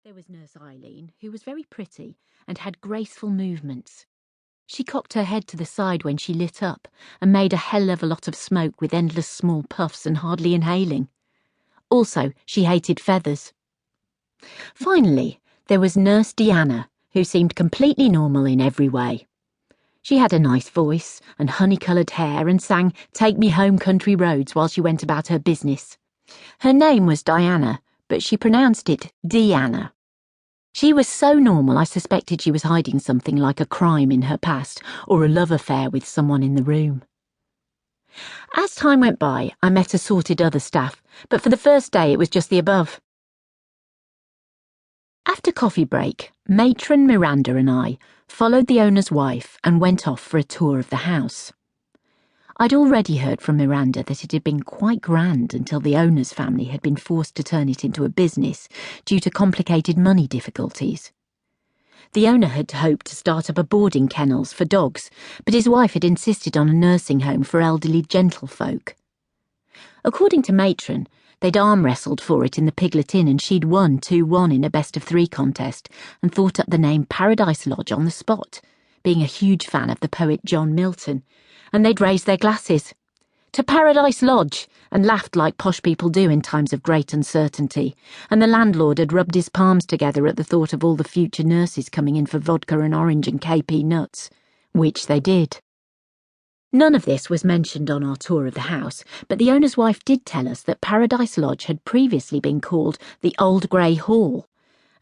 There was Nurse Eileen, who was very pretty and had graceful movements. She cocked her head to the side when she lit up and made a hell of a lot of smoke with endless small puffs and hardly inhaling. Also, she hated feathers. Finally, there was Nurse Deanna, who seemed completely normal in every way. She had a nice voice and honey-coloured hair and sang "Take Me Home Country Roads" while she went about her business. Her name was Diana, but she pronounced it Deanna. She was so normal I suspected she was hiding something like a crime in her past or a love affair with someone in the room. As time went by, I met assorted other staff, but for the first day it was just the above. After coffee break, Matron Miranda and I followed the owner's wife and went off for a tour of the house. I'd already heard from Miranda that it had been quite grand until the owner's family had been forced to turn it into a business due to complicated money difficulties. The owner had hoped to start up a boarding kennels for dogs, but his wife had insisted on a nursing home for elderly gentlefolk. According to Matron, they'd arm wrestled for it in the Piglet Inn and she'd won 2-1 in a best-of-3 contest and thought up the name Paradise Lodge on the spot, being a huge fan of the poet John Milton, and they'd raised their glasses to Paradise Lodge and laughed like posh people do in times of great uncertainty, and the landlord had rubbed his palms together at the thought of all the future nurses coming in for vodka and orange and KP nuts, which they did. None of this was mentioned on our tour of the house, but the owner's wife did tell us that Paradise Lodge had previously been called the Old Grey Hall,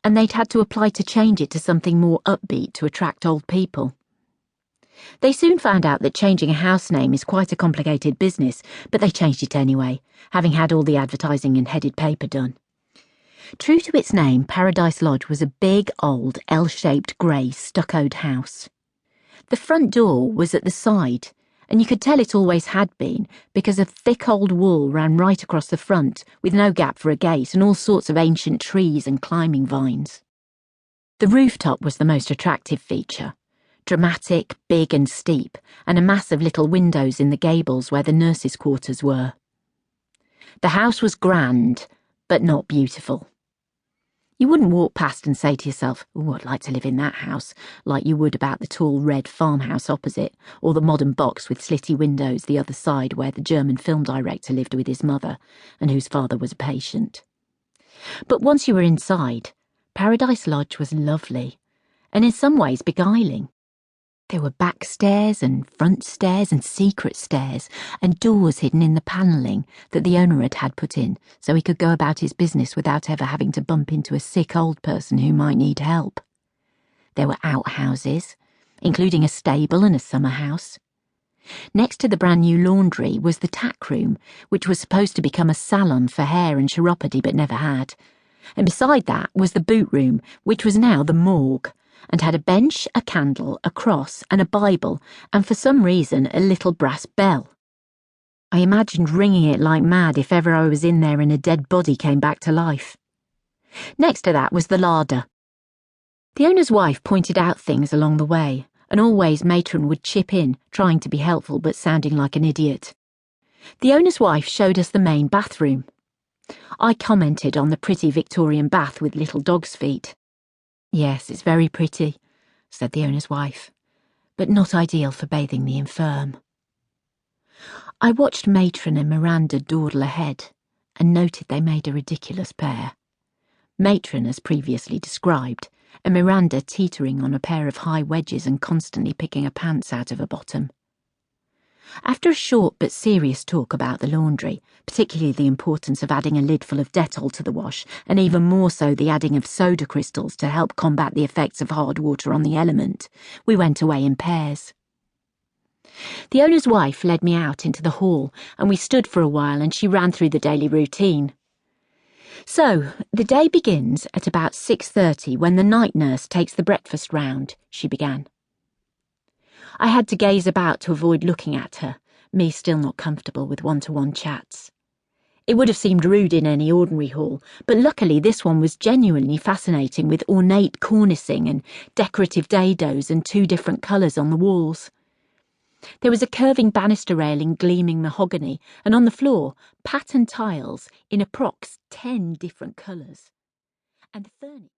and they'd had to apply to change it to something more upbeat to attract old people. They soon found out that changing a house name is quite a complicated business, but they changed it anyway, having had all the advertising and headed paper done. True to its name, Paradise Lodge was a big, old, L-shaped grey stuccoed house. The front door was at the side, and you could tell it always had been because a thick old wall ran right across the front with no gap for a gate and all sorts of ancient trees and climbing vines. The rooftop was the most attractive feature. Dramatic, big and steep, and a mass of little windows in the gables where the nurses' quarters were. The house was grand, but not beautiful. You wouldn't walk past and say to yourself, "Oh, I'd like to live in that house," like you would about the tall red farmhouse opposite, or the modern box with slitty windows the other side where the German film director lived with his mother, and whose father was a patient. But once you were inside, Paradise Lodge was lovely, and in some ways beguiling. There were back stairs and front stairs and secret stairs and doors hidden in the panelling that the owner had had put in so he could go about his business without ever having to bump into a sick old person who might need help. There were outhouses, including a stable and a summer house. Next to the brand new laundry was the tack room, which was supposed to become a salon for hair and chiropody but never had. And beside that was the boot room, which was now the morgue, and had a bench, a candle, a cross, and a Bible, and for some reason a little brass bell. I imagined ringing it like mad if ever I was in there and a dead body came back to life. Next to that was the larder. The owner's wife pointed out things along the way, and always Matron would chip in, trying to be helpful but sounding like an idiot. The owner's wife showed us the main bathroom. I commented on the pretty Victorian bath with little dog's feet. "Yes, it's very pretty," said the owner's wife, "but not ideal for bathing the infirm." I watched Matron and Miranda dawdle ahead and noted they made a ridiculous pair. Matron as previously described, and Miranda teetering on a pair of high wedges and constantly picking her pants out of her bottom. After a short but serious talk about the laundry, particularly the importance of adding a lid full of Dettol to the wash, and even more so the adding of soda crystals to help combat the effects of hard water on the element, we went away in pairs. The owner's wife led me out into the hall, and we stood for a while and she ran through the daily routine. "So, the day begins at about 6:30 when the night nurse takes the breakfast round," she began. I had to gaze about to avoid looking at her, me still not comfortable with one-to-one chats. It would have seemed rude in any ordinary hall, but luckily this one was genuinely fascinating with ornate cornicing and decorative dados and 2 different colours on the walls. There was a curving banister rail in gleaming mahogany, and on the floor, patterned tiles in approx 10 different colours. And the furniture